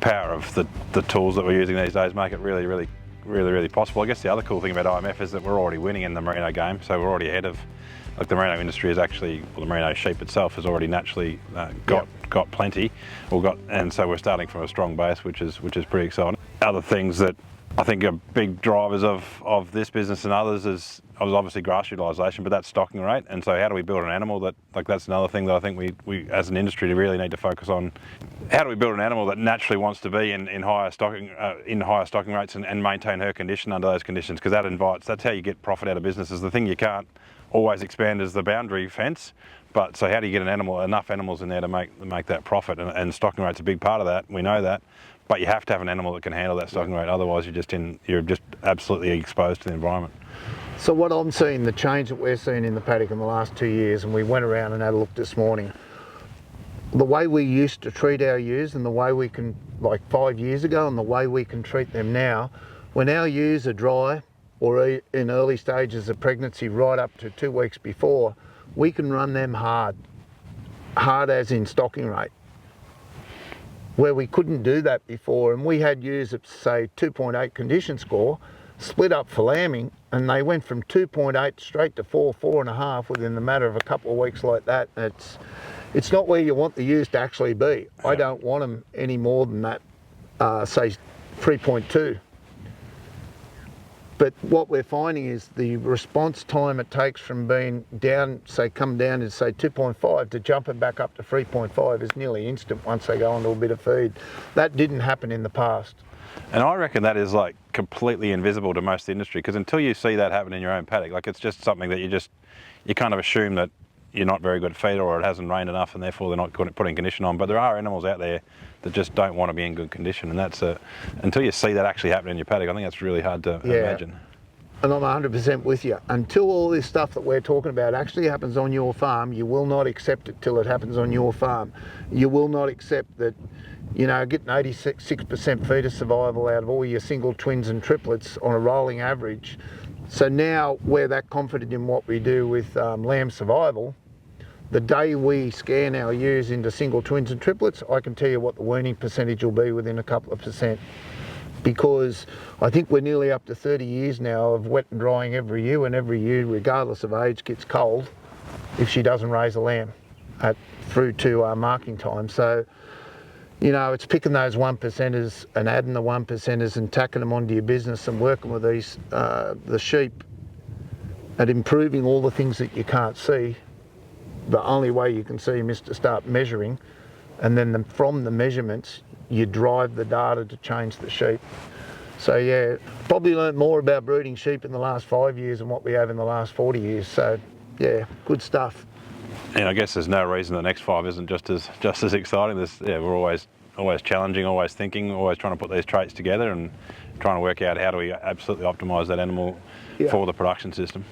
power of the tools that we're using these days make it really possible. I guess the other cool thing about IMF is that we're already winning in the Merino game, so we're already ahead of, like, the Merino industry is actually, well, the Merino sheep itself has already naturally got plenty, and so we're starting from a strong base, which is pretty exciting. Other things that I think are big drivers of this business and others is obviously grass utilisation, but that's stocking rate. And so how do we build an animal that, like, that's another thing that I think we as an industry really need to focus on. How do we build an animal that naturally wants to be in higher stocking rates and maintain her condition under those conditions? Because that's how you get profit out of business. Is the thing you can't always expand is the boundary fence. But so how do you get enough animals in there to make that profit? And stocking rate's a big part of that. We know that. But you have to have an animal that can handle that stocking rate, otherwise you're just absolutely exposed to the environment. So what I'm seeing, the change that we're seeing in the paddock in the last 2 years, and we went around and had a look this morning, the way we used to treat our ewes and the way we can, like 5 years ago, and the way we can treat them now, when our ewes are dry or in early stages of pregnancy right up to 2 weeks before, we can run them hard as in stocking rate, where we couldn't do that before. And we had ewes at, say, 2.8 condition score, split up for lambing, and they went from 2.8 straight to 4.5 within the matter of a couple of weeks like that. It's not where you want the ewes to actually be. I don't want them any more than that, say 3.2. But what we're finding is the response time it takes from being down, come down to say 2.5 to jumping back up to 3.5 is nearly instant once they go onto a bit of feed. That didn't happen in the past. And I reckon that is, like, completely invisible to most of the industry, because until you see that happen in your own paddock, like, it's just something that you kind of assume that you're not very good feeder, or it hasn't rained enough and therefore they're not putting condition on. But there are animals out there that just don't want to be in good condition, and that's until you see that actually happen in your paddock, I think that's really hard to imagine. And I'm 100% with you. Until all this stuff that we're talking about actually happens on your farm, you will not accept it till it happens on your farm. You will not accept that, you know, getting 86% feeder survival out of all your single, twins and triplets on a rolling average. So now we're that confident in what we do with lamb survival. The day we scan our ewes into single, twins and triplets, I can tell you what the weaning percentage will be within a couple of percent. Because I think we're nearly up to 30 years now of wet and drying every ewe, and every ewe, regardless of age, gets cold if she doesn't raise a lamb through to marking time. So, you know, it's picking those 1%ers and adding the 1%ers and tacking them onto your business and working with these the sheep at improving all the things that you can't see. The only way you can see them is to start measuring, and then from the measurements you drive the data to change the sheep. So yeah, probably learned more about breeding sheep in the last 5 years than what we have in the last 40 years. So yeah, good stuff. And I guess there's no reason the next 5 isn't just as exciting. We're always challenging, always thinking, always trying to put these traits together and trying to work out how do we absolutely optimise that animal for the production system.